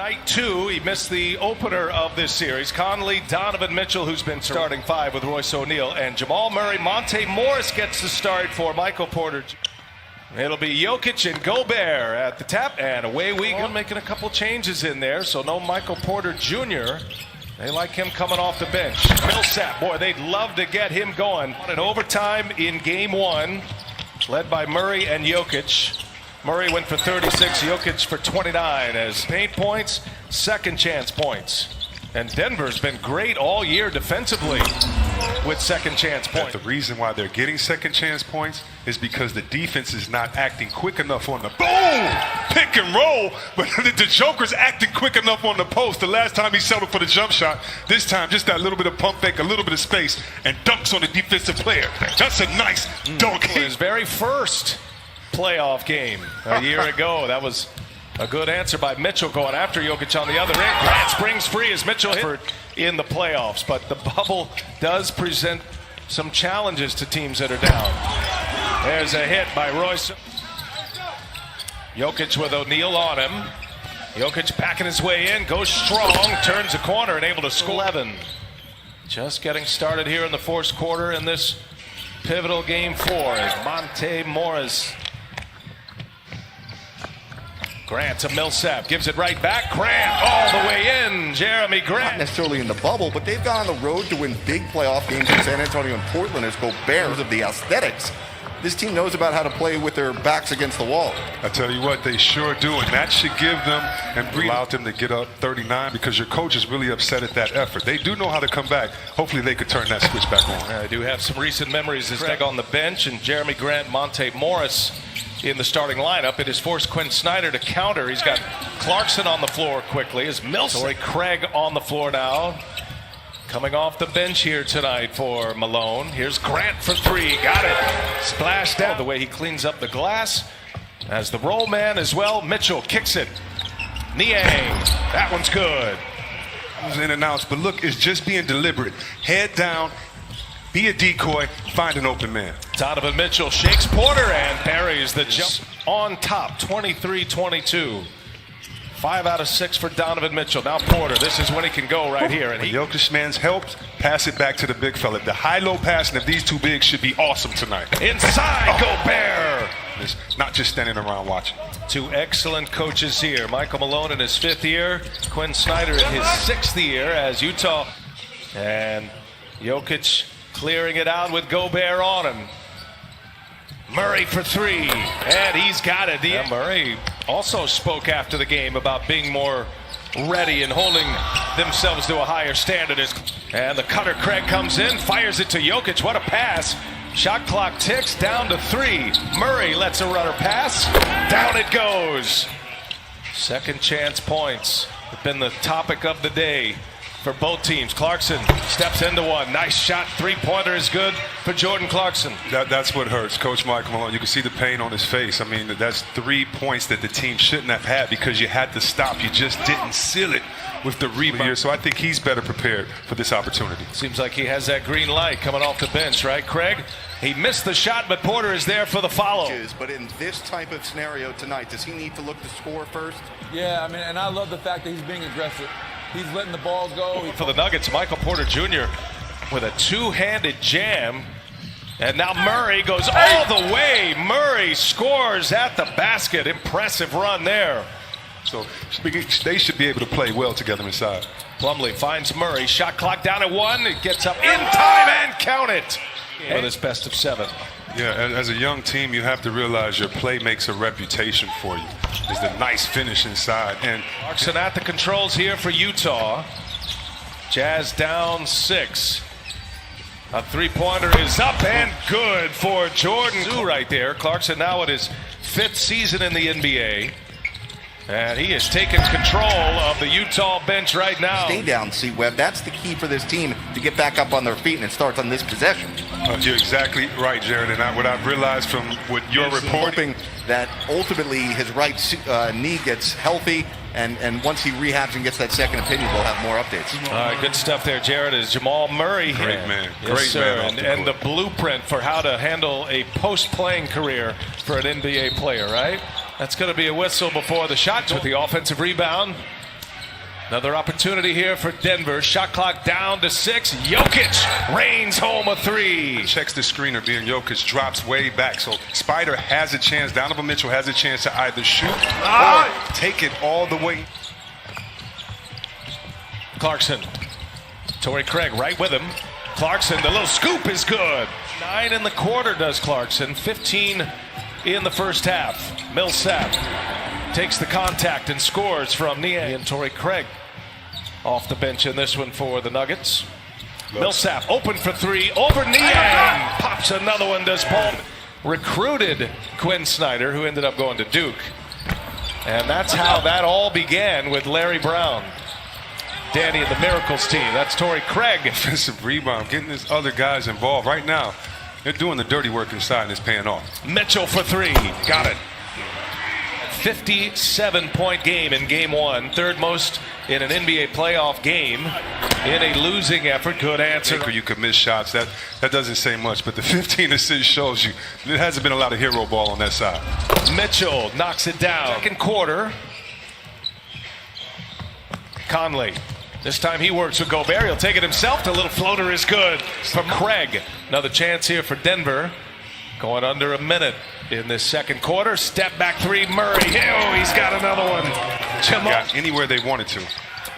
Night 2, he missed the opener of this series. Conley, Donovan Mitchell, who's been starting 5 with Royce O'Neal, and Jamal Murray. Monte Morris gets the start for Michael Porter. It'll be Jokic and Gobert at the tap, and away we go. Making a couple changes in there, so no Michael Porter Jr. They like him coming off the bench. Millsap, boy, they'd love to get him going. In overtime in Game 1, led by Murray and Jokic. Murray went for 36, Jokic for 29 as paint points, second chance points. And Denver's been great all year defensively with second chance points. The reason why they're getting second chance points is because the defense is not acting quick enough on the boom, pick and roll, but the Joker's acting quick enough on the post. The last time he settled for the jump shot, this time just that little bit of pump fake, a little bit of space, and dunks on the defensive player. That's a nice dunk. His very first playoff game a year ago. That was a good answer by Mitchell going after Jokic on the other end. Grant springs free as Mitchell hit in the playoffs, but the bubble does present some challenges to teams that are down. There's a hit by Royce. Jokic with O'Neal on him. Jokic backing his way in, goes strong, turns the corner and able to score. 11. Just getting started here in the fourth quarter in this pivotal Game 4 as Monte Morris. Grant to Millsap, gives it right back. Grant all the way in. Jeremy Grant. Not necessarily in the bubble, but they've gone on the road to win big playoff games in San Antonio and Portland as Gobert of the aesthetics. This team knows about how to play with their backs against the wall. I tell you what, they sure do, and that should give them and allow them to get up 39 because your coach is really upset at that effort. They do know how to come back. Hopefully they could turn that switch back on. I do have some recent memories as Greg on the bench and Jeremy Grant, Monte Morris in the starting lineup. It has forced Quinn Snyder to counter. He's got Clarkson on the floor quickly as Torrey Craig on the floor now. Coming off the bench here tonight for Malone. Here's Grant for 3. Got it. Splashed down. The way he cleans up the glass. As the roll man as well. Mitchell kicks it. Niang. That one's good. It was in and out, but look, it's just being deliberate. Head down. Be a decoy, find an open man. Donovan Mitchell shakes Porter and parries the jump on top, 23-22. 5 out of 6 for Donovan Mitchell. Now Porter, this is when he can go right here. And Jokic man's helped, pass it back to the big fella. The high-low passing of these two bigs should be awesome tonight. Inside, Gobert! It's not just standing around watching. 2 excellent coaches here. Michael Malone in his 5th year, Quinn Snyder in his 6th year as Utah. And Jokic clearing it out with Gobert on him. Murray for 3, and he's got it. Murray also spoke after the game about being more ready and holding themselves to a higher standard. And the cutter Craig comes in, fires it to Jokic. What a pass. Shot clock ticks down to 3. Murray lets a runner pass. Down it goes. Second chance points have been the topic of the day for both teams. Clarkson steps into one. Nice shot. 3-pointer is good for Jordan Clarkson. That's what hurts. Coach Michael Malone, you can see the pain on his face. I mean, that's 3 points that the team shouldn't have had because you had to stop. You just didn't seal it with the rebound. So I think he's better prepared for this opportunity. Seems like he has that green light coming off the bench, right, Craig? He missed the shot, but Porter is there for the follow. But in this type of scenario tonight, does he need to look to score first? Yeah, I mean, and I love the fact that he's being aggressive. He's letting the balls go. For the Nuggets, Michael Porter Jr. with a 2-handed jam. And now Murray goes all the way. Murray scores at the basket. Impressive run there. So they should be able to play well together inside. Plumlee finds Murray. Shot clock down at 1. It gets up in time and count it. For this best of 7. Yeah, as a young team, you have to realize your play makes a reputation for you. It's the nice finish inside. And Clarkson at the controls here for Utah. Jazz down 6. A 3-pointer is up and good for Jordan right there. Clarkson now at his 5th season in the NBA. And he has taken control of the Utah bench right now. Stay down, C-Webb. That's the key for this team to get back up on their feet, and it starts on this possession. You're exactly right, Jared. And what I've realized from what you're reporting, hoping that ultimately his right knee gets healthy, and once he rehabs and gets that second opinion, we'll have more updates. All right, good stuff there, Jared. Is Jamal Murray here? Great man. Yes, Great sir. man. And the blueprint for how to handle a post-playing career for an NBA player, right? That's going to be a whistle before the shot with the offensive rebound. Another opportunity here for Denver. Shot clock down to 6. Jokic rains home a 3. Checks the screener, being Jokic, drops way back. So Spider has a chance, Donovan Mitchell has a chance to either shoot or take it all the way. Clarkson. Torrey Craig right with him. Clarkson, the little scoop is good. 9 in the quarter does Clarkson. 15 in the first half. Millsap takes the contact and scores from Niang. And Torrey Craig off the bench in this one for the Nuggets. Millsap open for 3 over Niang. Pops another one, does Paul. Recruited Quinn Snyder, who ended up going to Duke. And that's how that all began with Larry Brown. Danny and the Miracles team. That's Torrey Craig. Defensive rebound, getting his other guys involved. Right now, they're doing the dirty work inside and it's paying off. Mitchell for 3. Got it. 57-point game in game 1. Third most in an NBA playoff game in a losing effort. Good answer. You could miss shots. That doesn't say much, but the 15 assists shows you there hasn't been a lot of hero ball on that side. Mitchell knocks it down. Second quarter. Conley. This time he works with Gobert. He'll take it himself. The little floater is good from Craig. Another chance here for Denver. Going under a minute in this second quarter. Step back 3, Murray. Oh, he's got another one. Got anywhere they wanted to.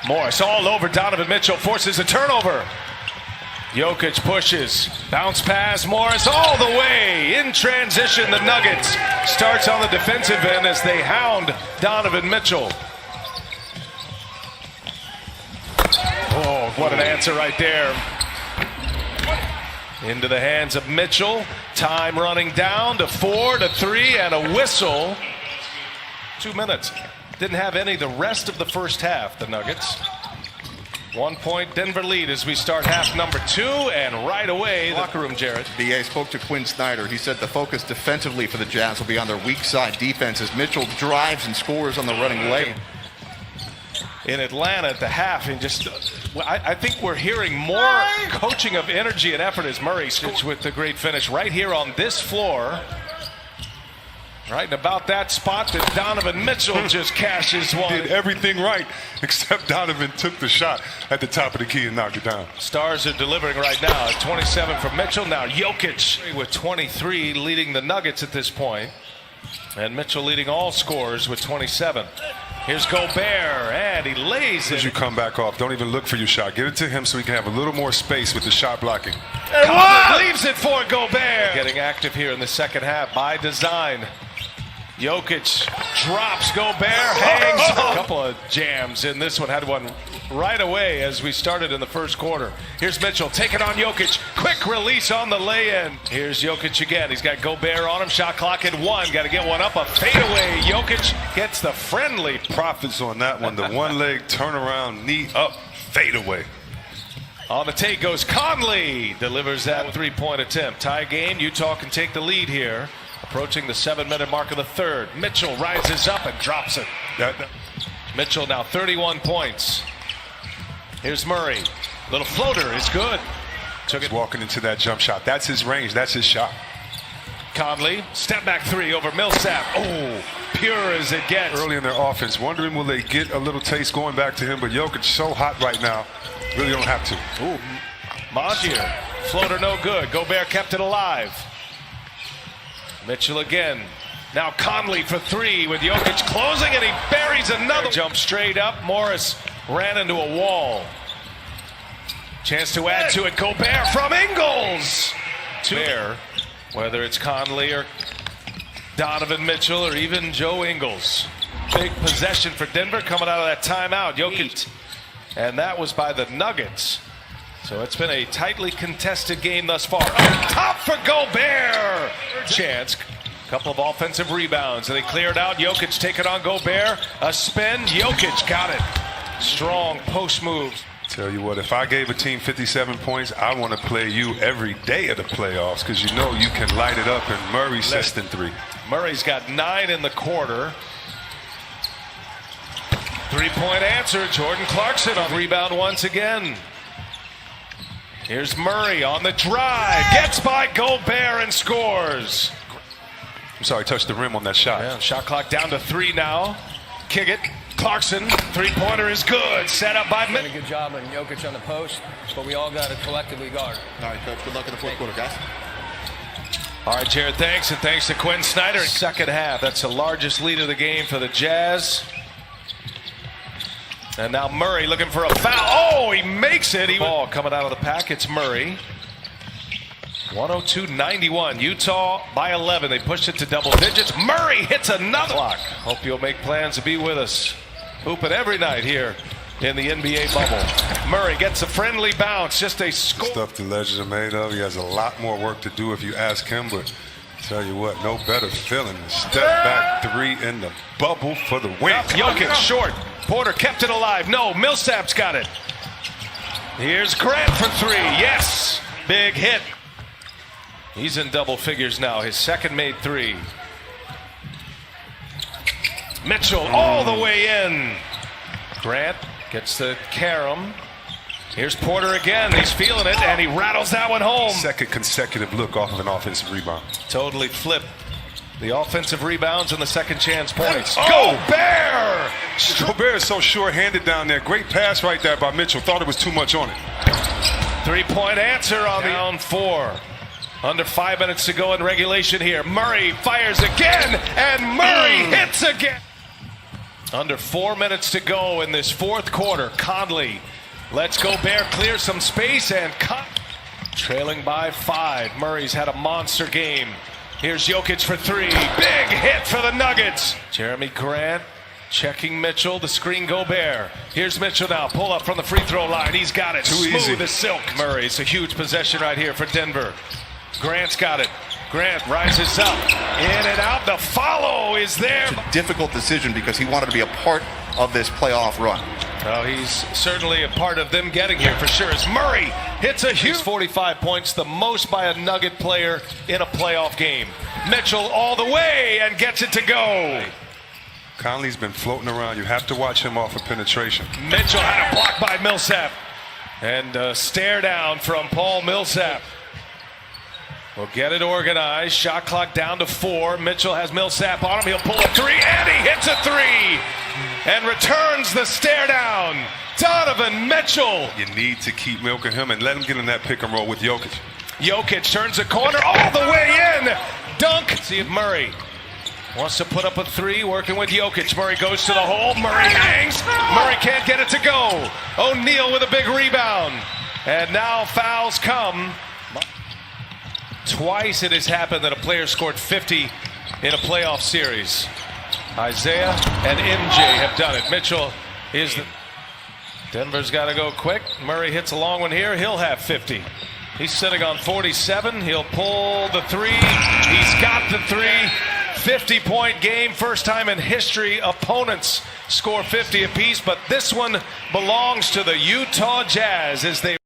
Morris all over Donovan Mitchell. Forces a turnover. Jokic pushes. Bounce pass. Morris all the way. In transition, the Nuggets starts on the defensive end as they hound Donovan Mitchell. Oh, what an answer right there. Into the hands of Mitchell. Time running down to 4 to 3 and a whistle. 2 minutes. Didn't have any the rest of the first half, the Nuggets. 1 point Denver lead as we start half number 2, and right away the locker room, Jared. BA spoke to Quinn Snyder. He said the focus defensively for the Jazz will be on their weak side defense as Mitchell drives and scores on the running lane. In Atlanta at the half, and just I think we're hearing more coaching of energy and effort as Murray scores with the great finish right here on this floor. Right in about that spot that Donovan Mitchell just cashes one. Did everything right except Donovan took the shot at the top of the key and knocked it down. Stars are delivering right now. 27 for Mitchell. Now Jokic with 23 leading the Nuggets at this point. And Mitchell leading all scorers with 27. Here's Gobert, and he lays it. As you come back off, don't even look for your shot. Get it to him so he can have a little more space with the shot blocking. Leaves it for Gobert. Getting active here in the second half by design. Jokic drops Gobert, hangs. A couple of jams in this one. Had one right away as we started in the first quarter. Here's Mitchell taking on Jokic. Quick release on the lay-in. Here's Jokic again. He's got Gobert on him. Shot clock at 1. Got to get one up. A fadeaway. Jokic gets the friendly. Profits on that one. The one leg turnaround, knee up, fadeaway. On the take goes Conley. Delivers that 3-point attempt. Tie game. Utah can take the lead here. Approaching the 7-minute mark of the third. Mitchell rises up and drops it. Mitchell now 31 points. Here's Murray. Little floater is good. Took it. Walking into that jump shot. That's his range. That's his shot. Conley, step back 3 over Millsap. Oh, pure as it gets. Early in their offense, wondering will they get a little taste going back to him, but Jokic so hot right now, really don't have to. Ooh, Montier, floater no good. Gobert kept it alive. Mitchell again. Now Conley for 3 with Jokic closing, and he buries another. Jump straight up. Morris ran into a wall. Chance to add to it. Gobert from Ingles. There, whether it's Conley or Donovan Mitchell or even Joe Ingles. Big possession for Denver coming out of that timeout. Jokic. And that was by the Nuggets. So it's been a tightly contested game thus far. Up top for Gobert. Chance. Couple of offensive rebounds, and they cleared out. Jokic taking on Gobert. A spin. Jokic got it. Strong post moves. Tell you what, if I gave a team 57 points, I want to play you every day of the playoffs because you know you can light it up, and Murray's less than 3. Murray's got 9 in the quarter. 3-point answer. Jordan Clarkson on rebound once again. Here's Murray on the drive. Gets by Gobert and scores. I'm sorry, touched the rim on that shot. Yeah, shot clock down to 3 now. Kick it. Clarkson, three-pointer is good. Set up by Done a good job on Jokic on the post, but we all got to collectively guard. All right, Coach. Good luck in the fourth quarter, guys. All right, Jared, thanks, and thanks to Quinn Snyder. Second half, that's the largest lead of the game for the Jazz. And now Murray looking for a foul. Oh, he makes it. Ball coming out of the pack. It's Murray. 102-91. Utah by 11. They pushed it to double digits. Murray hits another block. Hope you'll make plans to be with us. Hooping every night here in the NBA bubble. Murray gets a friendly bounce. Just a score. Stuff the legends are made of. He has a lot more work to do if you ask him, but tell you what, no better feeling than step back three in the bubble for the win. Jokic short. Porter kept it alive. No, Millsap's got it. Here's Grant for three. Yes. Big hit. He's in double figures now. His second made three. Mitchell all the way in. Grant gets the carom. Here's Porter again. He's feeling it, and he rattles that one home. Second consecutive look off of an offensive rebound. Totally flipped the offensive rebounds and the second chance points. Gobert! Gobert is so short-handed down there. Great pass right there by Mitchell. Thought it was too much on it. Three-point answer on down four. Under 5 minutes to go in regulation here. Murray fires again, and Murray hits again. Under 4 minutes to go in this fourth quarter. Conley lets Gobert clear some space and cut. Trailing by 5. Murray's had a monster game. Here's Jokic for three. Big hit for the Nuggets. Jeremy Grant checking Mitchell. The screen Gobert. Here's Mitchell now. Pull up from the free throw line. He's got it. Too easy. Smooth as silk. Murray. It's a huge possession right here for Denver. Grant's got it. Grant rises up. In and out. The follow is there. It's a difficult decision because he wanted to be a part of this playoff run. Well, he's certainly a part of them getting here for sure. As Murray hits a huge 45 points, the most by a Nugget player in a playoff game. Mitchell all the way and gets it to go. Conley's been floating around. You have to watch him off of penetration. Mitchell had a block by Millsap. And a stare down from Paul Millsap. We'll get it organized. Shot clock down to 4. Mitchell has Millsap on him. He'll pull a three, and he hits a three. And returns the stare down. Donovan Mitchell. You need to keep milking him and let him get in that pick and roll with Jokic. Jokic turns the corner all the way in. Dunk. See if Murray wants to put up a three, working with Jokic. Murray goes to the hole. Murray hangs. Murray can't get it to go. O'Neal with a big rebound. And now fouls come. Twice it has happened that a player scored 50 in a playoff series. Isaiah and MJ have done it. Mitchell is the... Denver's got to go quick. Murray hits a long one here. He'll have 50. He's sitting on 47. He'll pull the three. He's got the three. 50-point game. First time in history opponents score 50 apiece. But this one belongs to the Utah Jazz as they...